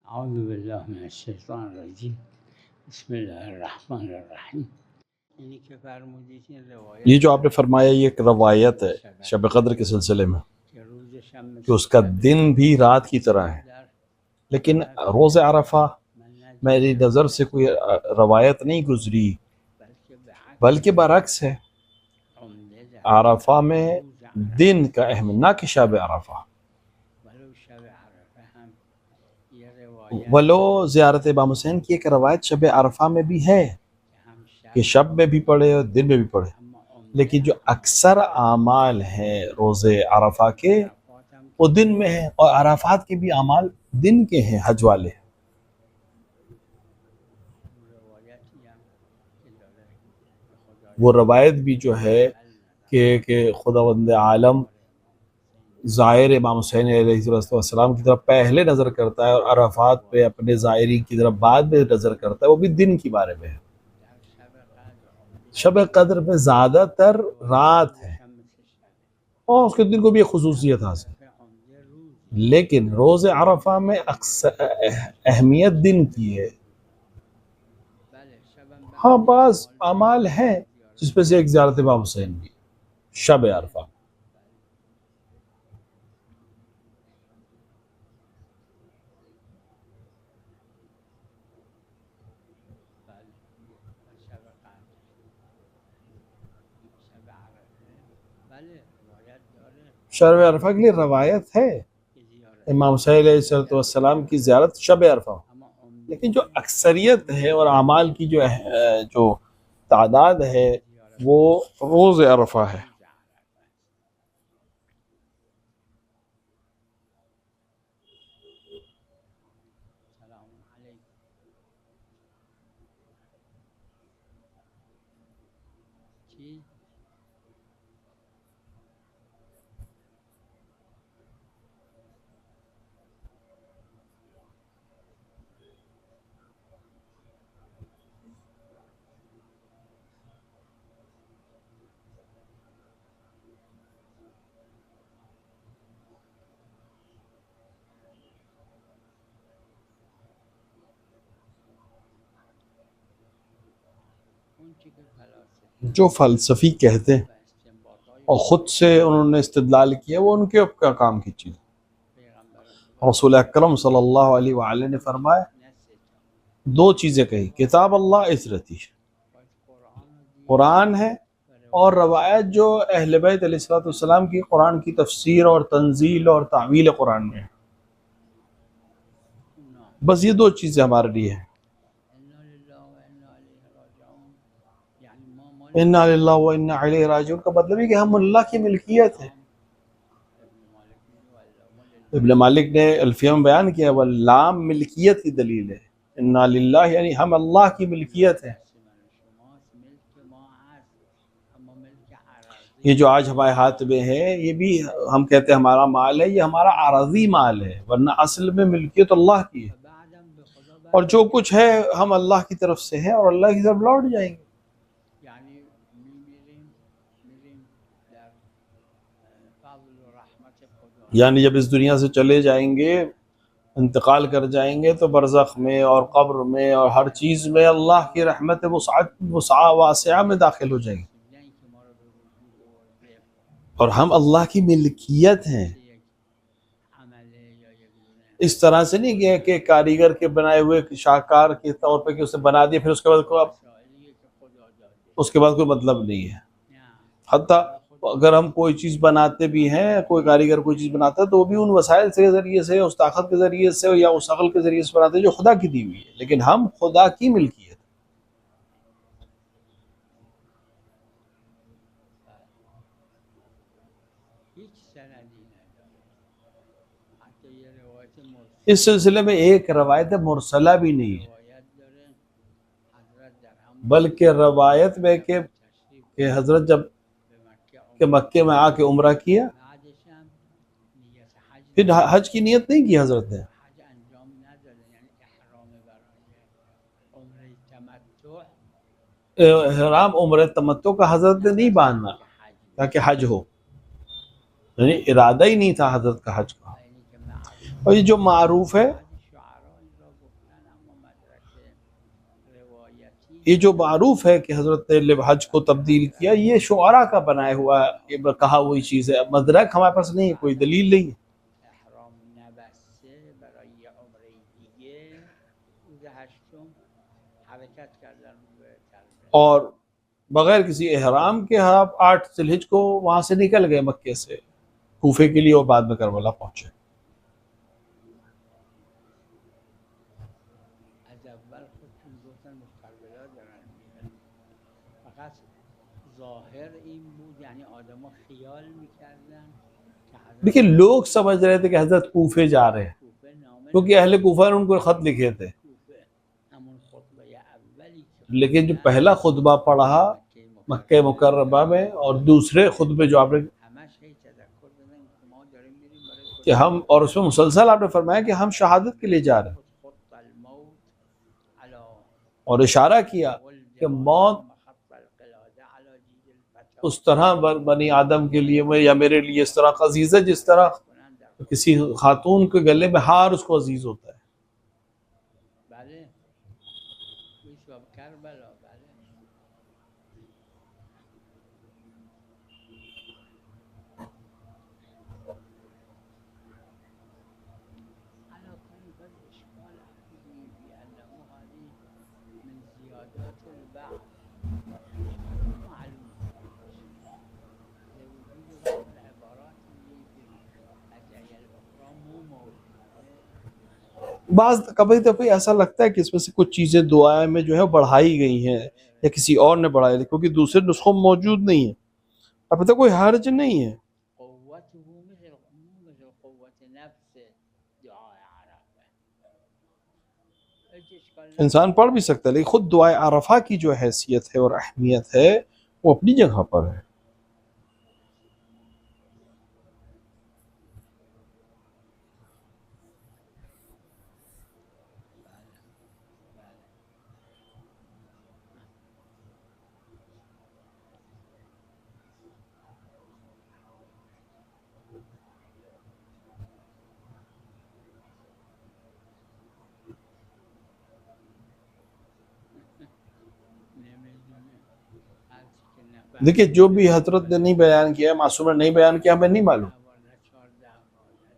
اعوذ باللہ من الشیطان الرجیم بسم اللہ الرحمن الرحیم. یعنی کہ فرمودید این روایت یہ جو آپ نے فرمایا یہ ایک روایت ہے شب قدر کے سلسلے میں کہ روز شب کہ اس کا دن بھی رات کی طرح ہے، در لیکن روز عرفہ میری نظر سے کوئی روایت نہیں گزری، بلکہ بعکس بلکہ برعکس ہے. عمده در عرفہ میں روز عرفہ دن کا اہم، نہ کہ شب عرفہ. ولو شب عرفہ ہم یہ روایت ولو زیارت امام حسین کی ایک روایت شب عرفہ میں بھی ہے کہ ہم کہ شب شب میں بھی پڑھے اور دن میں بھی پڑھے، اما عمده لیکن جو اکثر اعمال ہیں روز عرفہ کے عرفات ہم وہ دن میں ہیں، اور عرفات کے بھی اعمال دن کے ہیں حج والے. روایتی هم که داره که خدای وہ روایت بھی جو ہے کہ خداوند عالم زائر امام حسین علیہ السلام کی طرف پہلے نظر کرتا ہے اور عرفات پہ اپنے زائرین کی طرف بعد میں نظر کرتا ہے، وہ بھی دن کے بارے میں ہے. در شب قدر عمده شب قدر میں زیادہ تر رات ہے شب مثل شبه اور اس کے دن کو بھی ایک خصوصیت حاصل ہے، عرفه عمده روزی لیکن روز عرفہ میں اکثر اہمیت دن کی ہے. بله شبم به ہاں خاطر بعض اعمال اعمال ہیں زیارت جس پہ سے ایک زیارت امام حسین بھی شب عرفہ. بله در شب قدر شب عرفه بله روایت داره شب عرفہ کے لیے روایت ہے که زیارت امام حسین علیہ السلام کی زیارت شب عرفہ، اما عمده لیکن جو اکثریت ہے اور اعمال کی جو تعداد ہے زیارت وہ روز عرفہ ہے. روز عرفه است. سلام علیکم. چی؟ اون چی که فلاسفه جو فلسفی کہتے ہیں و استنباطهای اور خود سے انہوں نے استدلال کیا وہ ان کے کام کی چیز. پیغمبر خدا رسول اکرم صلی اللہ علیہ وآلہ نے فرمایا نه سه تا دو چیزیں کہی، کتاب اللہ عزرتی باید قرآن رو دید قرآن ہے و اور روایت روایت جو اہل بیت علیہ السلام کی قرآن کی تفسیر اور تنزیل اور تعویل قرآن میں ہے. اونا بس یہ دو چیزیں ہمارے لیے ہیں. انا لله و انا الیه راجعون یعنی ما مال انا للہ و انا الیہ راجعون کا مطلب ہے کہ ہم اللہ کی ملکیت ہے. ابن مالک میگه والله لله ابن مالک نے الفیہ میں بیان کیا واللام ملکیت کی دلیل ہے. انا للہ یعنی ہم اللہ کی ملکیت ہے. دست من و شماست ملک ما هست اما ملک عرضی یہ جو آج ہمارے ہاتھ میں ہے یہ بھی ہم کہتے ہیں ہمارا مال ہے، یہ ہمارا عارضی مال ہے، ورنہ اصل میں ملکیت اللہ کی ہے. و بعدم به خدا اور جو برمیگردیم کچھ ہے ہم اللہ کی طرف سے ہیں اور اللہ کی طرف لوٹ جائیں گے. یعنی میریم در فضل و رحمت خدا یعنی جب اس دنیا سے چلے جائیں گے، انتقال کر جائیں گے، تو برزخ میں اور قبر میں اور ہر چیز میں اللہ کی رحمت واسعہ میں داخل ہو جائیں گے. نه اینکه ما رو به وجود آورده اور ہم اللہ کی ملکیت ہیں. مثل یک عمله یا یک دونه اس طرح سے نہیں کہ کاریگر کے بنائے ہوئے شاہکار کے طور پہ کہ اسے بنا دیا پھر اس کے بعد وسائلیه که خدا داده اس کے بعد کوئی مطلب نہیں ہے. نه حتیٰ خدا اگر ہم کوئی چیز بناتے بھی ہیں، کوئی کاریگر کوئی چیز بناتا ہے تو وہ بھی ان وسائل کے ذریعے سے، اس طاقت کے ذریعے سے یا اس عقل کے ذریعے سے بناتے ہیں جو خدا کی دی ہوئی ہے، لیکن ہم خدا کی ملکیت. هیچ سندی نداره حتی یه روایت اس سلسلے میں ایک روایت مرسلہ بھی نہیں ہے، روایت داره حضرت در همون بلکہ روایت میں کہ تشریف حضرت جب به مکه کہ آمد مکے میں آ کے عمرہ کیا بعدش هم نیت حج پھر حج کی نیت نہیں کی حضرت نے. حج انجام نداده یعنی احرام برای عمره تمتع احرام عمرہ تمتع کا حضرت نے نہیں باندھا که حج بود. تاکہ حج ہو، یعنی ارادہ ہی نہیں تھا حضرت کا حج کا. اینی که معروف اور یہ جو معروف ہے بعضی شعرا این یہ جو معروف ہے کہ حضرت نے حج کو تبدیل کیا، یہ شعراء کا بنایا ہوا یہ کہا ہوئی چیز ہے، مدرک ہمارے پاس نہیں ہے، کوئی دلیل نہیں ہے۔ احرام نبسته برای یه عمره دیگه روز هشتم حرکت کردن رو به کربلا. اور بغیر کسی احرام کے آپ 8 ذی الحج کو وہاں سے نکل گئے مکے سے کوفے کے لیے، اور بعد میں کربلا پہنچے۔ از اول خودشون گفتن به کربلا دارن میرن، فقط ظاهر این بود، یعنی آدما خیال میکردن که دیکھیے حضرت لوگ سمجھ رہے تھے کہ حضرت کوفے جا رہے ہیں، کوفه نامه کیونکہ اہل کوفہ نے ان کو خط لکھے تھے، کوفه همون خطبه اولی که لیکن جو خوندن پہلا خطبہ پڑھا مکه مکہ مکرمہ میں، اور دوسرے خطبے جو آپ نے همش هی تذکر دادن که ما داریم میریم برای کہ ہم، اور اس میں مسلسل آپ نے فرمایا کہ ہم شہادت کے لیے جا رہے ہیں، خط الموت علی اور اشارہ کیا کہ موت مخط القلاده علی جید الفتى اس طرح بنی آدم کے لیے میں یا میرے لیے اس طرح عزیز ہے جس طرح کسی خاتون کے گلے میں ہار اس کو عزیز ہوتا ہے۔ بله توی شب کربلا بله على كل فالإشكال عندي بأنه هذه من زيادات البعث معلوم لوجود بعض العبارات اللي في الأدعية الأخرى مو موجودة. بعض کبھی کبھی ایسا لگتا ہے کہ اس میں سے کچھ چیزیں دعائیں میں جو ہے بڑھائی گئی ہیں یا کسی اور نے بڑھائی ہے، کیونکہ دوسرے نسخوں میں موجود نہیں ہے، اب تک کوئی حرج نہیں ہے۔ قوته مثل قوة نفس دعاء عرفة. هیچ اشکال نداره. انسان پڑھ بھی سکتا ہے، لیکن خود دعائے عرفہ کی جو حیثیت ہے اور اہمیت ہے وہ اپنی جگہ پر ہے۔ نمیدونه هر چی که نفهم دیکھیے جو بھی حضرت نے نہیں بیان کیا، معصوم نے نہیں بیان کیا، ہمیں نہیں معلوم 14 بار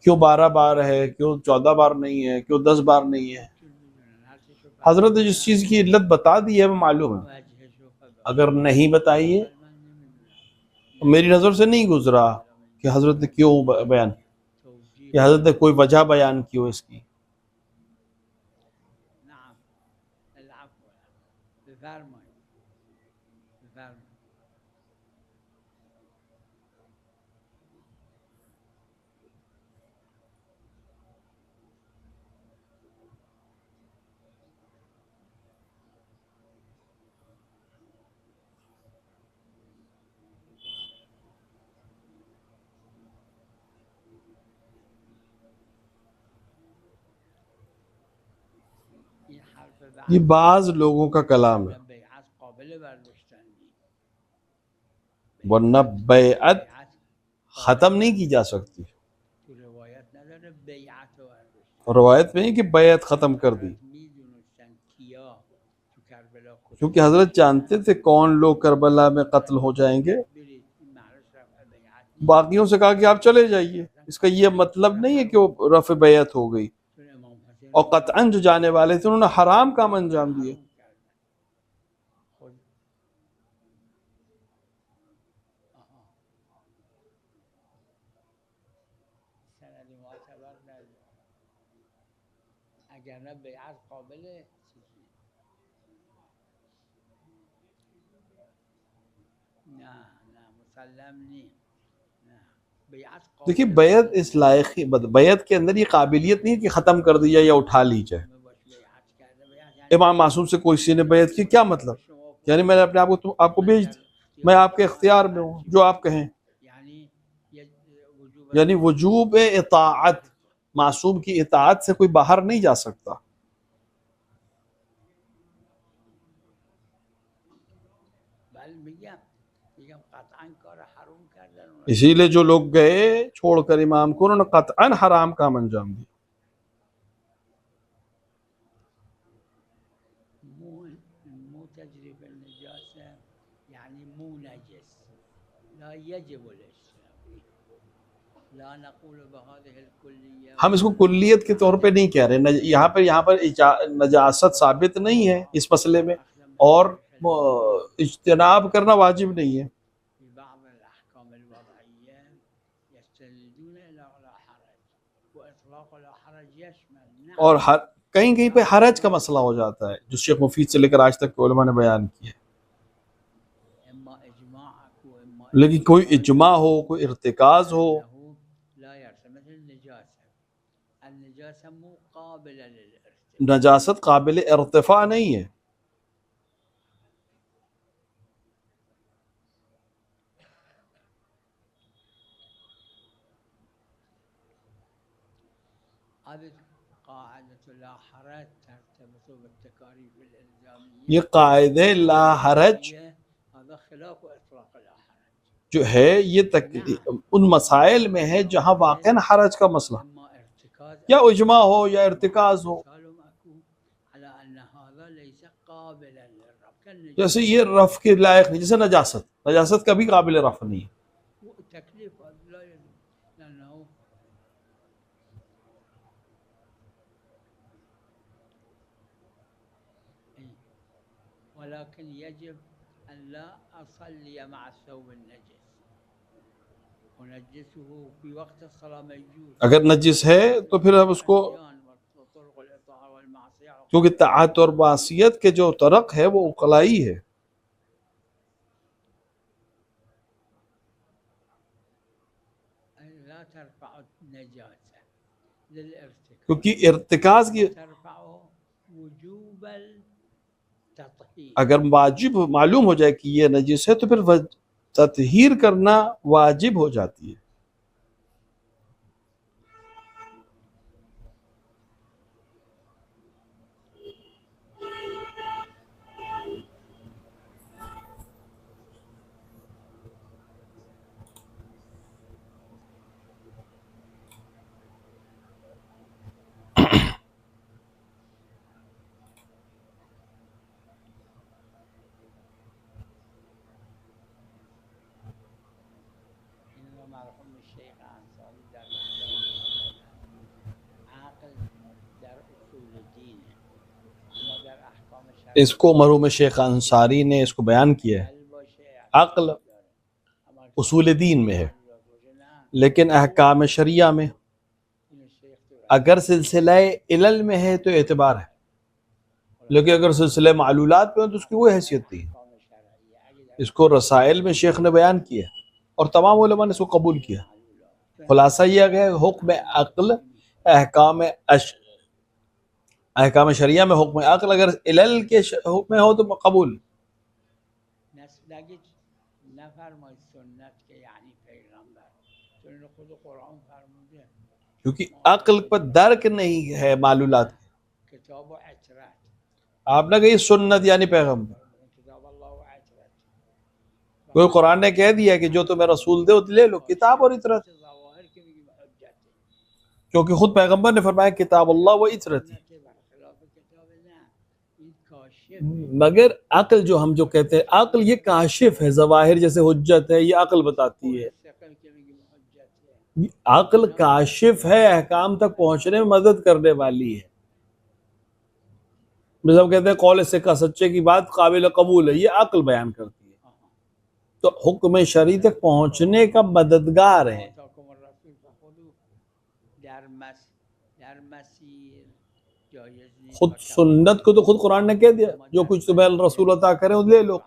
کیوں 12 بار ہے، کیوں 14 بار نہیں ہے، کیوں 10 بار نہیں ہے۔ چون میدونن هر چیشو حضرت نے جس چیز کی علت بتا دی ہے ہمیں معلوم ہے، وجهشو فهم. اگر نہیں بتائیے ولی من نمیدونم میری نظر سے نہیں گزرا کہ حضرت نے کیوں بیان، توجیه کہ حضرت نے کوئی وجہ بیان کی ہو اس کی۔ نعم العفو بفرمایید بفرمایید. این حرف یہ بعد بعض لوگوں کا کلام ہے، بیعت قابل برداشتن نیست. ورنہ بیعت بیعت ختم نہیں کی جا سکتی، تو روایت نداره بیعت رو برداشتن. روایت میں ہے کہ بیعت ختم کر دی، میدونستن کیا تو کربلا کیونکہ حضرت جانتے تھے کون لوگ کربلا میں قتل ہو جائیں گے۔ برید این معناش رفع بیعت نیست. باقیوں سے کہا کہ آپ چلے جائیے، اس کا یہ مطلب نہیں ہے کہ وہ رفع بیعت ہو گئی، چون امام حسین اور قطعاً جو جانے والے تھے انہوں نے حرام کام انجام دیے۔ حرام کردن. خود آها سند معتبر نداره، اگر نه بیعت قابل چیزی. نه نه مسلم نیست. نه بیعت دیکھیے قابل بیعت اس لائق ہی، بیعت کے اندر یہ قابلیت نہیں کہ ختم کر دی جائے یا اٹھا لی جائے۔ باش بیعت کرده بیعت یعنی امام معصوم سے کوئی کسی نے بیعت کی، کیا مطلب؟ یعنی میں نے اپنے آپ کو بھیج دی، میں آپ کے اختیار میں ہوں، جو آپ کہیں، یعنی وجوب یعنی وجوب اطاعت، معصوم کی اطاعت سے کوئی باہر نہیں جا سکتا۔ بل میگم قطعا کار حرام کردن اونا. اسی لیے جو لوگ گئے چھوڑ کر امام کو، انہوں نے قطعاً حرام کام انجام دیا۔ موت تجري في النجاسة يعني مو نجس لا يجب الاجتناب به. لا نقول بهذه الكلية ہم اس کو کلیت کے طور پہ نہیں کہہ رہے، یہاں پر نجاست ثابت نہیں ہے اس مسئلے میں، اور اجتناب کرنا واجب نہیں ہے. في بعض الأحكام الوضعية يستندون إلى لا حرج، وإطلاق لا حرج يشمل اور کہیں کہیں پہ حرج کا مسئلہ ہو جاتا ہے جو شیخ مفید سے لے کر آج تک کے علماء نے بیان کیا ہے. إما إجماعك وإما لیکن کوئی اجماع ہو، کوئی ارتکاز ہو، لا يرتفع مثل النجاسة. النجاسة مو قابلة للارتفاع. نجاست قابل ارتفاع نہیں ہے. هذه قاعدة لا حرج ترتبط بالتكاليف الإلزامية. یہ قاعدہ لا حرج هذا خلاف إطلاق لا حرج. جو ہے یہ ان مسائل میں ہے جہاں واقعا حرج کا مسئلہ، إما ارتكاز یا اجماع ہو یا ارتکاز ہو. على أن هذا ليس قابلا للرفع. جیسے یہ رفع کے لائق نہیں، جیسے نجاست کبھی قابل رفع نہیں ہے. تكليف لا يجوز لأنه ولكن يجب أن لا أصلي مع الثوب النجس ونجسه في وقت الصلاة ما يجوز. اگر نجس ہے تو پھر اب اس کو، کیونکہ طاعت اور معصیت کے جو طرق ہے وہ اقلائی ہے. لا ترفع النجاسة للارتكاز کیونکہ ارتکاز کی ترفع وجوب التطهير. اگر واجب معلوم ہو جائے کہ یہ نجس ہے تو پھر تطہیر کرنا واجب ہو جاتی ہے. مرحوم الشیخ انصاری در عقل در اصول دین ہے، اما در احکام شرعی اس کو مرحوم شیخ انصاری نے اس کو بیان کیا ہے. عقل اصول دین میں ہے، لیکن احکام شریعہ میں اگر سلسلہ علل میں ہے تو اعتبار ہے، لیکن اگر سلسلہ معلولات میں ہے تو اس کی وہ حیثیت نہیں ہے. اس کو رسائل میں شیخ نے بیان کیا اور تمام علماء نے اس کو قبول کیا. خلاصہ یہ ہے حکم عقل احکام شریعہ میں حکم عقل اگر علل کے حکم میں ہو تو قبول. نفرماید سنت کے یعنی پیغمبر، چون خود قرآن فرموده کیونکہ عقل پر درک نہیں ہے معلولات. کتاب و عطرت، آپ نے کہی سنت یعنی پیغمبر، کتاب اللہ و عطرت. کوئی قرآن نے کہہ دیا کہ جو تمہیں رسول دے وہ لے لو، کتاب اور عطرت، ظواہر کے بھی حجت ہے. کیونکہ خود پیغمبر نے فرمایا کتاب اللہ و عطرت. برخلاف کتاب اللہ این کاشف مگر عقل جو ہم جو کہتے ہیں عقل یہ کاشف ہے، ظواہر جیسے حجت ہے یہ عقل بتاتی ہے. شکل کے بھی حجت ہے. عقل کاشف ہے، احکام تک پہنچنے میں مدد کرنے والی ہے. جیسے ہم کہتے ہیں قول ثقہ، سچے کی بات قابل قبول ہے، یہ عقل بیان کرتی ہے، تو حکم شرعی تک پہنچنے کا مددگار ہے. آتاکم الرسول فخذوه در مسیر جایز نیست. خود سنت کو تو خود قرآن نے کہہ دیا جو کچھ تمہیں رسول عطا کرے وہ لے لو.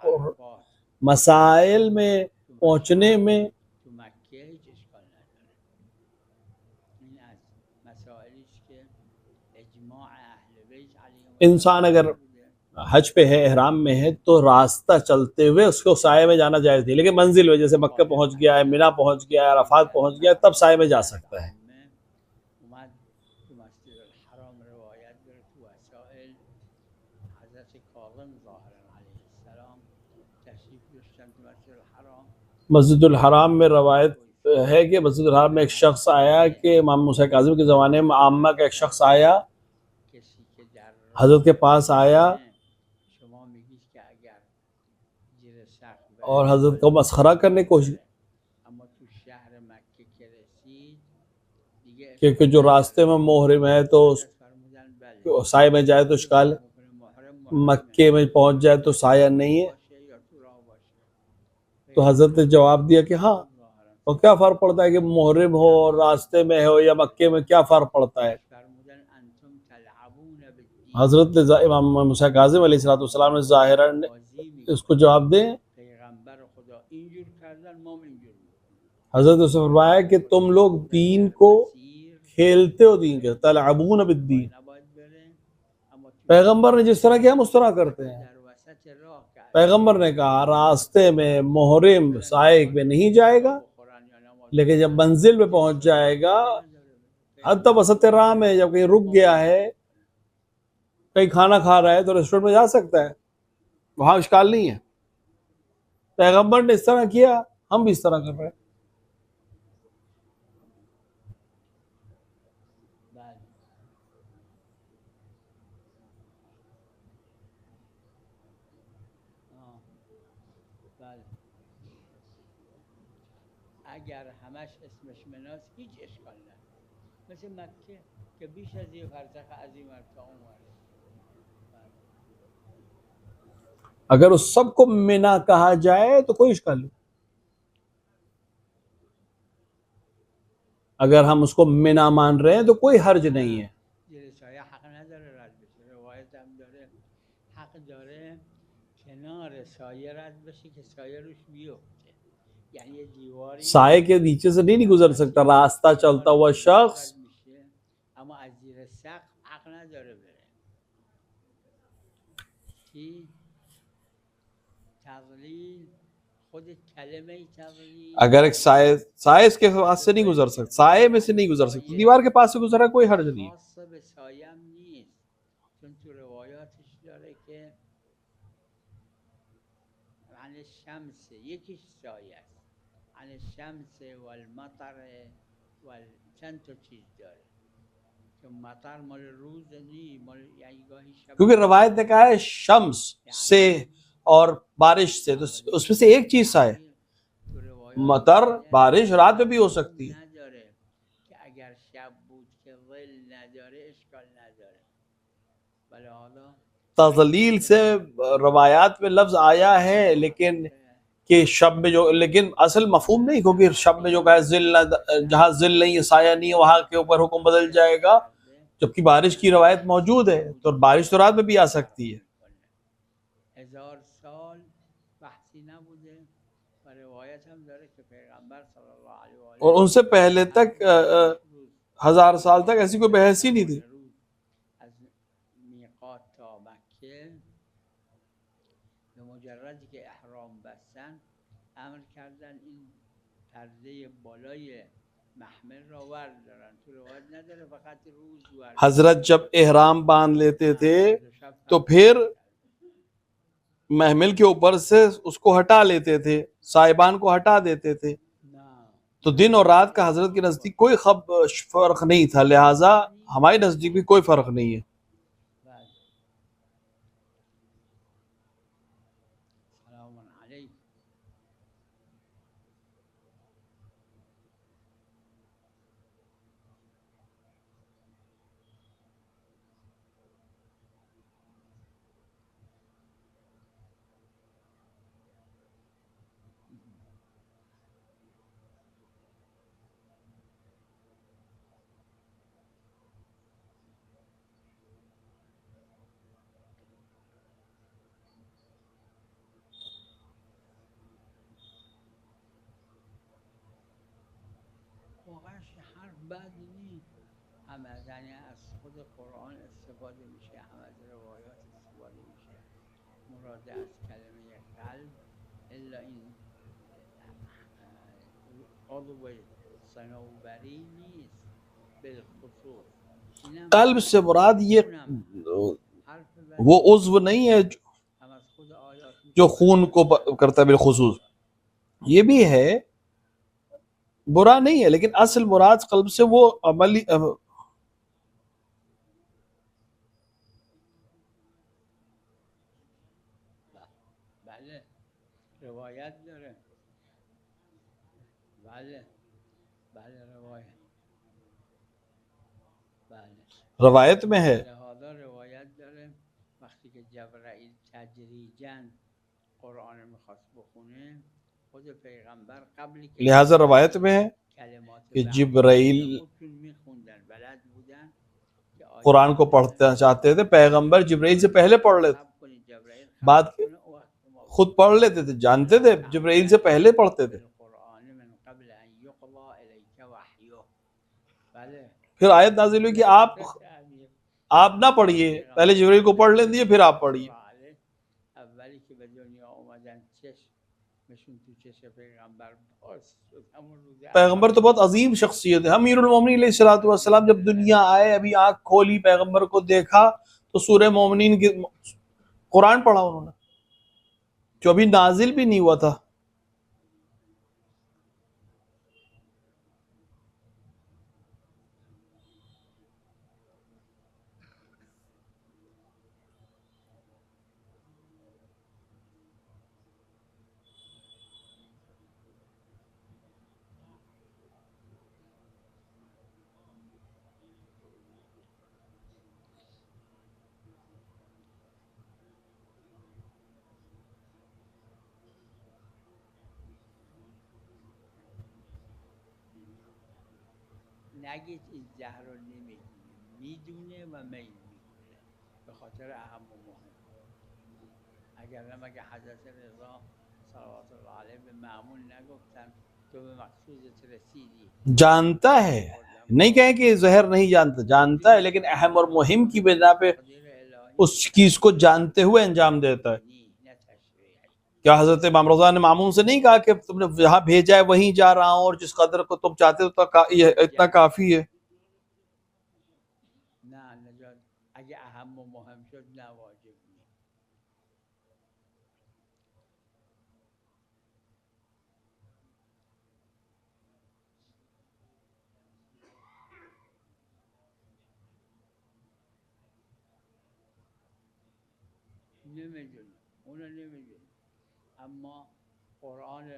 مسائل میں پہنچنے میں تو مکه هیچ اشکال نداره. این از مسائلی است که اجماع اهل بیت علیهم انسان اگر حج پہ ہے، احرام میں ہے، تو راستہ چلتے ہوئے اس کو سائے میں جانا جائز تھی، لیکن منزل میں جیسے مکہ پہنچ گیا ہے، مینا پہنچ گیا ہے، عرفات پہنچ گیا ہے، تب سائے میں جا سکتا ہے. اومد تو مسجد الحرام روایت داره تو وسائل حضرت کاظم ظاهرا علیه السلام تشریف داشتن تو مسجد الحرام. مسجد الحرام میں روایت ہے کہ مسجد الحرام میں ایک شخص آیا کہ امام موسیٰ کاظم کے زمانے میں عامہ کا ایک شخص آیا، کسی که در حضرت کے پاس آیا شما میگید که اگر اور حضرت کو مسخرہ کرنے کی کوشش، اما تو شهر مکه که رسید دیگه کہ جو راستے میں محرم ہے تو فرمودن بله سائے میں جائے تو اشکال ہے، محرم مکے میں پہنچ جائے تو سایہ نہیں ہے. باشه یا تو راه باشه تو حضرت نے جواب دیا کہ ہاں، تو کیا فرق پڑتا ہے کہ محرم ہو اور راستے میں ہو یا مکے میں، کیا فرق پڑتا ہے. فرمودن انتم تلعبون بالدین حضرت امام موسیٰ کاظم علیہ السلام نے ظاہراً بازی اس کو جواب دیں. پیغمبر خدا اینجور کردن ما اینجور میکنیم حضرت نے فرمایا کہ تم لوگ دین کو کھیلتے ہو، دین کے تلعبون بالدین. نباید بره اما تو پیغمبر نے جس طرح کیا ہم اس طرح کرتے ہیں. در وسط راه که پیغمبر نے کہا راستے میں محرم سائے میں نہیں جائے گا، بخورن یا نماز لیکن جب منزل پہ پہنچ جائے گا، حتی وسط راہ میں جب کہیں رک گیا ہے، کہیں کھانا کھا رہا ہے تو ریسٹورنٹ میں جا سکتا ہے، وہاں اشکال نہیں ہے. پیغمبر نے اس طرح کیا، ہم بھی اس طرح کر رہے ہیں. بله آه. بله اگر همش اسمش مناس هیچ اشکال نداره مثل مکه که بیش از یه فرسخ عظیم تا اومده بله. اگر اس سب کو منا کہا جائے تو کوئی اشکال نہیں. اگر ہم اس کو منا مان رہے ہیں تو کوئی حرج نہیں ہے. زیر سایه حق نداره رد بشه روایت هم داره حق داره کنار سایه رد بشه که سایه روش بیفته یعنی یه دیواری سائے کے نیچے سے نہیں گزر سکتا راستہ چلتا ہوا شخص. رد میشه اما از زیر سقف حق نداره بره چی؟ تضلیل خود کلمه تضلیل اگر ایک سائے اس کے پاس سے نہیں گزر سکتا، سائے میں سے نہیں گزر سکتا، دیوار کے پاس سے گزرا کوئی حرج نہیں ہے. خاص به سایه هم نیست چون تو روایاتش داره که عن الشمس یکیش سایه است عن الشمس والمطر چند تا چیز داره که مطر مال روز نی مال یعنی گاهی شب کیونکہ روایت نے کہا ہے شمس سے اور بارش سے، تو اس میں سے ایک چیز سائے. تو روایات مطر بارش رات میں بھی ہو سکتی ہے. نداره که اگر شب بود که ظل نداره اشکال نداره ولی حالا تضلیل سے روایات میں لفظ آیا ہے لیکن کہ شب میں جو، لیکن اصل مفہوم نہیں، کیونکہ شب میں جو کہا ذل جہاں ذل نہیں ہے، سایہ نہیں ہے، وہاں کے اوپر حکم بدل جائے گا، جبکہ بارش کی روایت موجود ہے تو بارش تو رات میں بھی آ سکتی ہے. هزار سال بحثی نبوده و روایت هم داره که پیغمبر صلی الله علیه و آله اور ان سے پہلے تک ہزار سال تک ایسی کوئی بحث ہی نہیں تھی. از میقات تا مکه به مجردی که احرام بستن امر کردن این پرده بالای محمل را وردارن تو روایت نداره فقط روز ورد حضرت جب احرام باندھ لیتے تھے تو پھر محمل کے اوپر سے اس کو ہٹا لیتے تھے، سائبان کو ہٹا دیتے تھے. نه تو دن اور رات کا حضرت کے نزدیک کوئی فرق نہیں تھا، لہٰذا ہمارے نزدیک بھی کوئی فرق نہیں ہے. بله سلام علیکم واقعا حرف بدی نیست هم از یعنی از خود قرآن استفاده میشه هم از روایات استفاده میشه مراد از کلمه قلب الا این عضو صنوبری نیست بالخصوص اینم قلب سے مراد یہ حرف وہ بدی عضو نہیں ہے هم از خود آیات جو میشه خون کو کرتا ہے بالخصوص، یہ بھی ہے، برا نہیں ہے، لیکن اصل مراد قلب سے وہ عملی بله روایت داره. بله بله روایت، بله روایت میں ہے. لہذا روایت داره وقتی که جبرائیل تدریجاً قرآن میخواست بخونه، خود پیغمبر قبلی که لہذا روایت میں ہے کلمات کہ بعدی جبرائیل خودشون میخوندن، بلد بودن که آیه قرآن کو پڑھنا چاہتے تھے، پیغمبر جبرائیل سے پہلے پڑھ لیتے، صبر کنید جبرائیل بعد خبر کنه او وقت ما خود پڑھ لیتے تھے، جانتے تھے، جبرائیل سے پہلے پڑھتے تھے. بالقرآن من قبل ان یقضى الیک وحیه. بله پھر آیت نازل ہوئی کہ آپ نہ پڑھیے، پہلے جبرائیل کو پڑھ لیں دیے، پھر آپ پڑھیے. اولی که به دنیا اومدن چشمشون تو چشم پیغمبر باز شد همون روز پیغمبر تو بہت عظیم شخصیت ہے. امیر المومنین علیہ الصلوۃ والسلام جب دنیا آئے، ابھی آنکھ کھولی، پیغمبر کو دیکھا تو سورہ مومنین کی قرآن پڑھا انہوں نے، جو ابھی نازل بھی نہیں ہوا تھا. نگید این زهر رو نمیدونه، میدونه و میل میکنه به خاطر اهم و مهم. اگر نه مگه حضرت رضا صلوات الله علیه به مأمون نگفتن تو به مقصودت رسیدی؟ جانتا ہے، نہیں کہیں کہ زہر نہیں جانتا، جانتا ہے، لیکن اہم اور مہم کی بنا پہ اس چیز کو جانتے ہوئے انجام دیتا ہے. کیا حضرت امام رضا نے مامون سے نہیں کہا کہ تم نے جہاں بھیجا ہے وہیں جا رہا ہوں اور جس قدر کو تم چاہتے ہو اتنا کافی ہے؟ نه نجات اگه اهم و مهم شد نه واجب نیست. نمیدونه اونو نمیدونه، اما قرآن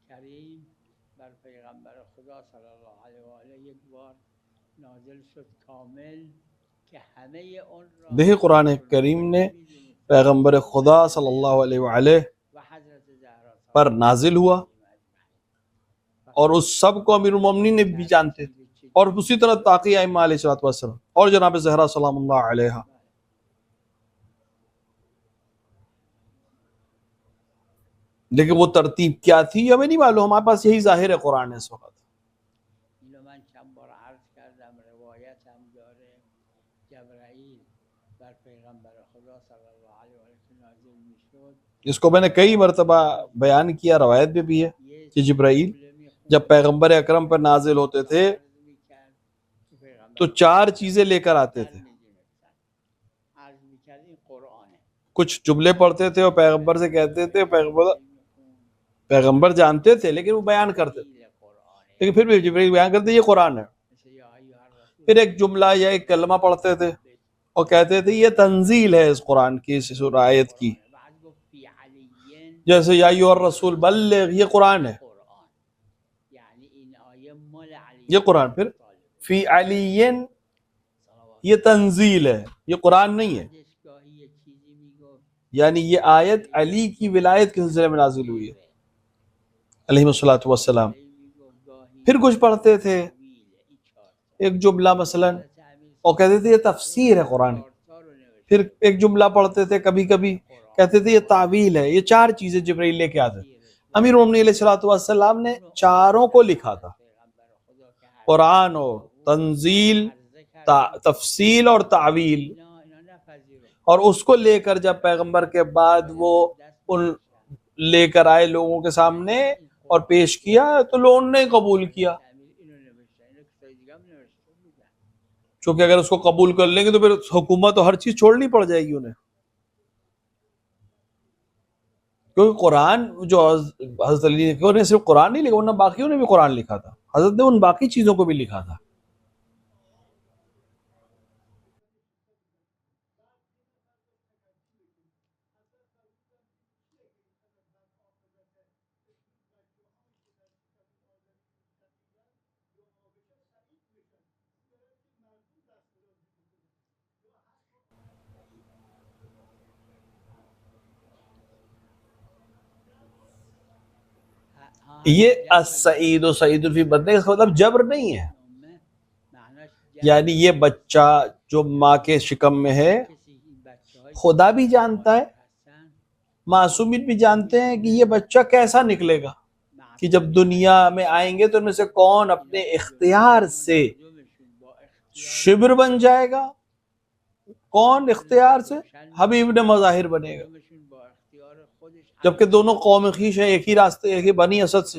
کریم بر پیغمبر خدا صلی الله علیه و آله یک بار نازل شد کامل که همه اون را دیکھیں قرآن کریم نے پیغمبر خدا صلی اللہ علیہ وآلہ و حضرت زهرا پر نازل ہوا اور اس سب کو امیر المومنین نے بھی جانتے تھے، اور اسی طرح تاقی ائمہ علیہ السلام اور جناب زہرا سلام اللہ علیہا. لیکن وہ ترتیب کیا تھی ہمیں نہیں معلوم، ہمارے پاس یہی ظاہر ہے قرآن اس وقت. اینو من چند بار عرض کردم، روایت هم داره جبرائیل بر پیغمبر خدا صلی الله علیه و آله که نازل میشد. اس کو میں نے کئی مرتبہ بیان کیا، روایت میں بھی ہے کہ جبرائیل جب پیغمبر اکرم پر نازل ہوتے تھے تو 4 چیزیں لے کر آتے تھے. عرض میکرد این قرآنه، کچھ جملے پڑھتے تھے اور پیغمبر سے کہتے تھے، پیغمبر جانتے تھے لیکن وہ بیان کرتے تھے، لیکن پھر بھی جبرائیل بیان کرتے یہ قرآن ہے. پھر ایک جملہ یا ایک کلمہ پڑھتے تھے اور کہتے تھے یہ تنزیل ہے اس قرآن کی، اس آیت کی، جیسے یا ایھا الرسول بلغ، یہ قرآن ہے، یہ قرآن. پھر فی علی یہ تنزیل ہے، یہ قرآن نہیں ہے، یعنی یہ آیت علی کی ولایت کے سلسلے میں نازل ہوئی ہے علیہ الصلوۃ والسلام. پھر کچھ پڑھتے تھے ایک جملہ مثلا اور کہتے تھے یہ تفسیر ہے قرآن. پھر ایک جملہ پڑھتے تھے کبھی کبھی کہتے تھے یہ تعویل ہے. یہ 4 چیزیں جبرائیل لے کے آتے. امیر المومنین علیہ الصلوۃ والسلام نے چاروں کو لکھا تھا، قرآن اور تنزیل، تفصیل اور تعویل. اور اس کو لے کر جب پیغمبر کے بعد وہ ان لے کر آئے لوگوں کے سامنے اور پیش کیا تو لوگوں نے قبول کیا، چونکہ اگر اس کو قبول کر لیں گے تو پھر حکومت اور ہر چیز چھوڑنی پڑ جائے گی انہیں. کیونکہ قرآن جو حضرت علی نے صرف قرآن نہیں لکھا، انہوں نے باقیوں نے بھی قرآن لکھا تھا، حضرت نے ان باقی چیزوں کو بھی لکھا تھا. یہ السعید و سعید فی بطنہ اس کا مطلب جبر نہیں ہے، یعنی یہ بچہ جو ماں کے شکم میں ہے خدا بھی جانتا ہے، معصومین بھی جانتے ہیں کہ یہ بچہ کیسا نکلے گا، کہ جب دنیا میں آئیں گے تو ان میں سے کون اپنے اختیار سے شبر بن جائے گا، کون اختیار سے حبیب نے مظاہر بنے گا، جبکہ دونوں قوم خیش ہیں، ایک ہی راستے، ایک ہی بنی اسد سے،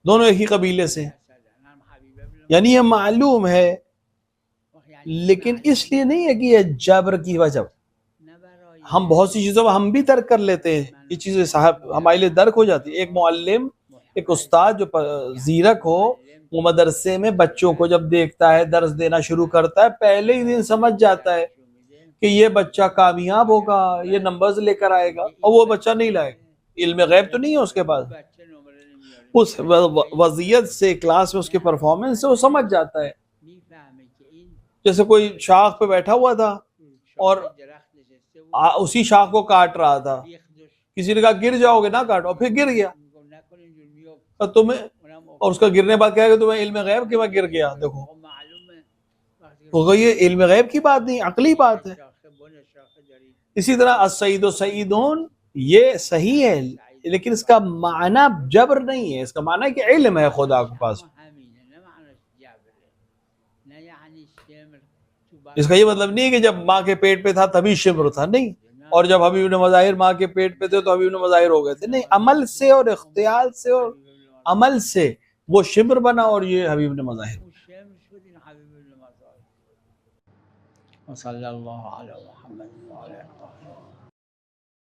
دونوں ایک ہی قبیلے سے، یعنی یہ معلوم ہے، لیکن اس لیے نہیں ہے کہ یہ جبر کی وجہ۔ ہم بہت سی چیزوں ہم بھی ترک کر لیتے ہیں، یہ چیزیں صاحب ہمارے لیے درک ہو جاتی ہے۔ ایک معلم، ایک استاد جو زیرک ہو، وہ مدرسے میں بچوں کو جب دیکھتا ہے درس دینا شروع کرتا ہے، پہلے ہی دن سمجھ جاتا ہے کہ یہ بچہ کامیاب ہوگا، یہ نمبرز لے کر آئے گا، اور وہ بچہ نہیں لائے گا، علم غیب تو نہیں ہے اس کے پاس، اس وضعیت سے کلاس میں اس کے پرفارمنس سے وہ سمجھ جاتا ہے۔ جیسے کوئی شاخ پہ بیٹھا ہوا تھا اور اسی شاخ کو کاٹ رہا تھا، کسی نے کہا گر جاؤ گے، نہ کاٹو، اور پھر گر گیا، اور تمہیں، اور اس کا گرنے بعد کہا کہ تمہیں علم غیب کہ میں گر گیا، دیکھو ہوگا، یہ علم غیب کی بات نہیں، عقلی بات ہے۔ اسی طرح السعید و سعیدون یہ صحیح ہے، لیکن اس کا معنی جبر نہیں ہے، اس کا معنی کہ علم ہے خدا کے پاس۔ اس کا یہ مطلب نہیں کہ جب ماں کے پیٹ پہ تھا تبھی شبر تھا، نہیں، اور جب حبیب نے مظاہر ماں کے پیٹ پہ تھے تو حبیب نے مظاہر ہو گئے تھے، نہیں، عمل سے اور اختیار سے اور عمل سے وہ شبر بنا اور یہ حبیب نے مظاہر۔ وصلی اللہ علی محمد وعلی آلہ